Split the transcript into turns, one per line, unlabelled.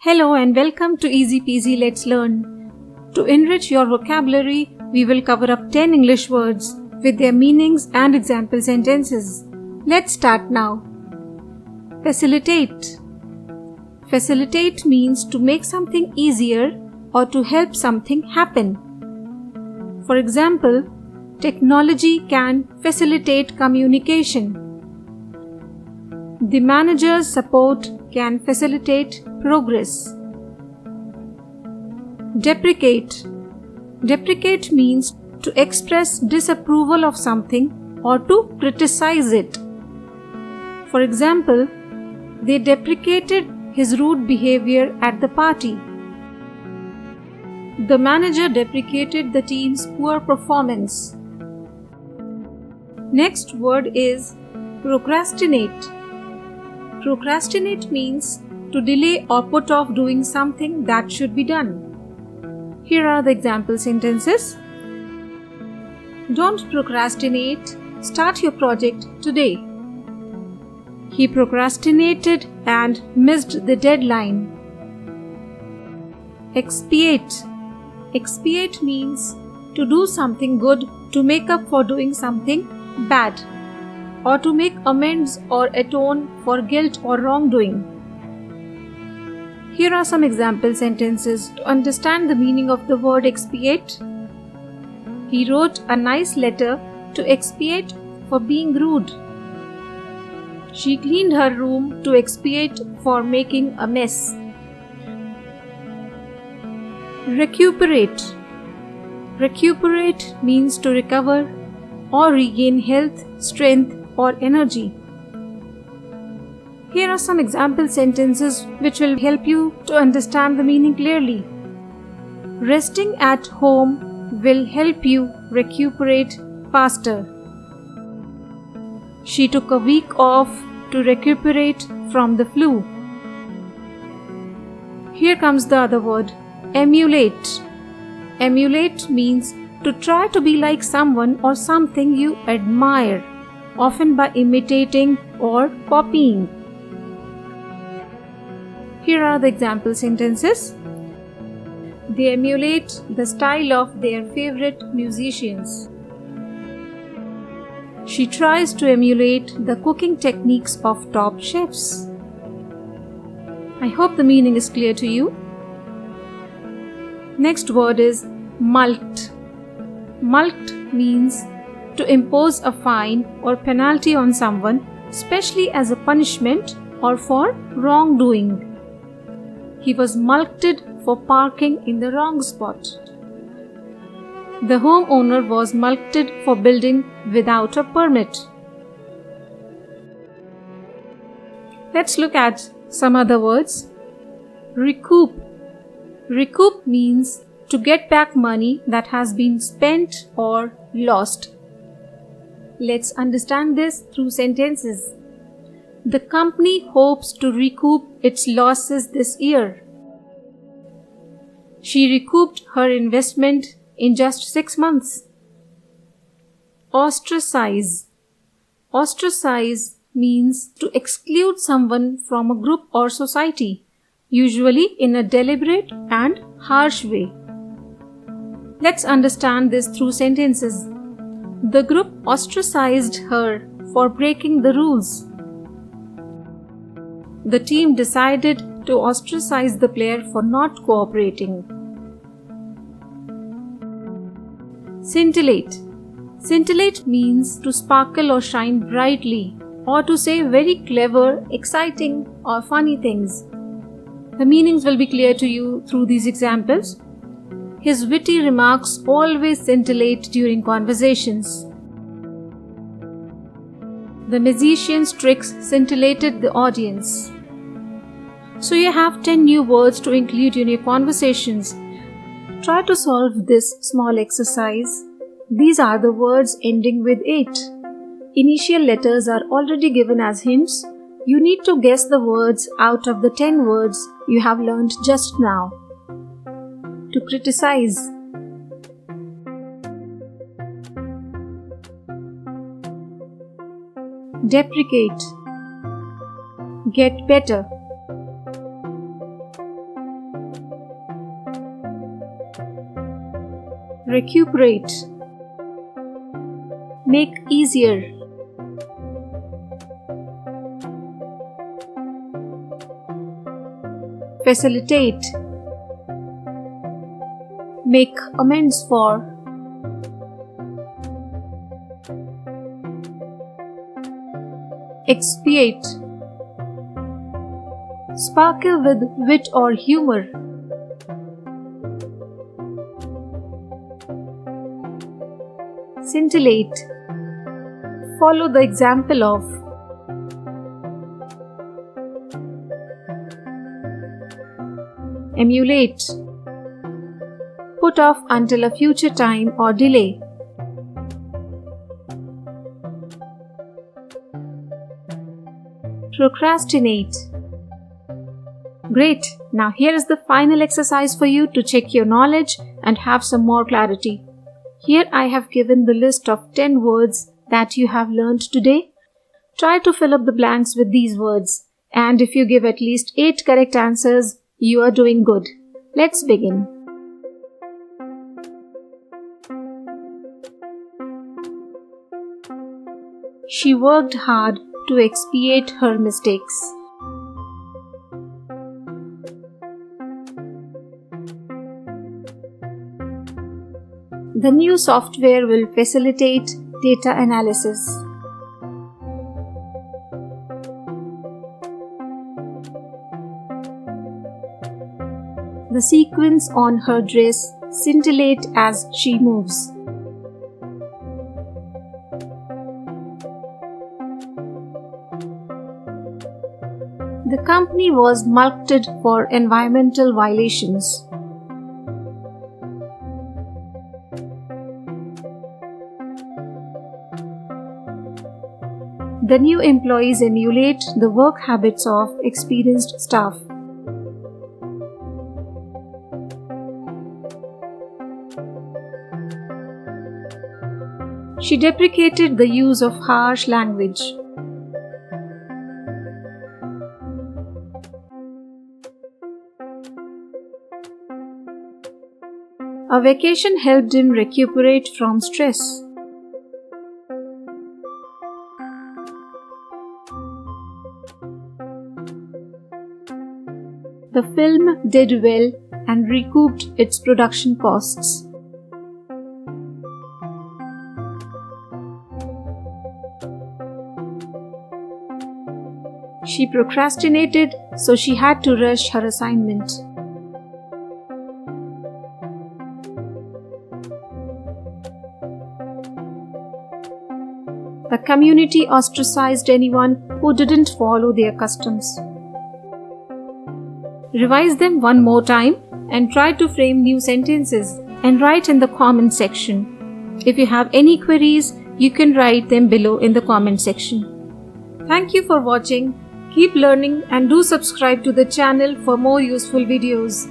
Hello and welcome to Easy Peasy Let's Learn. To enrich your vocabulary, we will cover up 10 English words with their meanings and example sentences. Let's start now. Facilitate. Facilitate means to make something easier or to help something happen. For example, technology can facilitate communication. The manager's support can facilitate progress. Deprecate. Deprecate means to express disapproval of something or to criticize it. For example, they deprecated his rude behavior at the party. The manager deprecated the team's poor performance. Next word is procrastinate. Procrastinate means to delay or put off doing something that should be done. Here are the example sentences. Don't procrastinate. Start your project today. He procrastinated and missed the deadline. Expiate. Expiate means to do something good to make up for doing something bad, or to make amends or atone for guilt or wrongdoing. Here are some example sentences to understand the meaning of the word expiate. He wrote a nice letter to expiate for being rude. She cleaned her room to expiate for making a mess. Recuperate. Recuperate means to recover or regain health, strength, or energy. Here are some example sentences which will help you to understand the meaning clearly. Resting at home will help you recuperate faster. She took a week off to recuperate from the flu. Here comes the other word, emulate. Emulate means to try to be like someone or something you admire, often by imitating or copying. Here are the example sentences. They emulate the style of their favorite musicians. She tries to emulate the cooking techniques of top chefs. I hope the meaning is clear to you. Next word is mulct. Mulct means to impose a fine or penalty on someone, especially as a punishment or for wrongdoing. He was mulcted for parking in the wrong spot. The homeowner was mulcted for building without a permit. Let's look at some other words. Recoup. Recoup means to get back money that has been spent or lost. Let's understand this through sentences. The company hopes to recoup its losses this year. She recouped her investment in just 6 months. Ostracize. Ostracize means to exclude someone from a group or society, usually in a deliberate and harsh way. Let's understand this through sentences. The group ostracized her for breaking the rules. The team decided to ostracize the player for not cooperating. Scintillate. Scintillate means to sparkle or shine brightly, or to say very clever, exciting, or funny things. The meanings will be clear to you through these examples. His witty remarks always scintillate during conversations. The magician's tricks scintillated the audience. So you have 10 new words to include in your conversations. Try to solve this small exercise. These are the words ending with 8. Initial letters are already given as hints. You need to guess the words out of the 10 words you have learned just now. To criticize. Deprecate. Get better. recuperate, make easier, facilitate, make amends for, expiate, sparkle with wit or humor, scintillate, follow the example of, emulate, put off until a future time or delay, procrastinate. Great! Now here is the final exercise for you to check your knowledge and have some more clarity. Here I have given the list of 10 words that you have learned today. Try to fill up the blanks with these words, and if you give at least 8 correct answers, you are doing good. Let's begin. She worked hard to expiate her mistakes. The new software will facilitate data analysis. The sequins on her dress scintillate as she moves. The company was mulcted for environmental violations. The new employees emulate the work habits of experienced staff. She deprecated the use of harsh language. A vacation helped him recuperate from stress. The film did well and recouped its production costs. She procrastinated, so she had to rush her assignment. The community ostracized anyone who didn't follow their customs. Revise them one more time and try to frame new sentences and write in the comment section. If you have any queries, you can write them below in the comment section. Thank you for watching. Keep learning and do subscribe to the channel for more useful videos.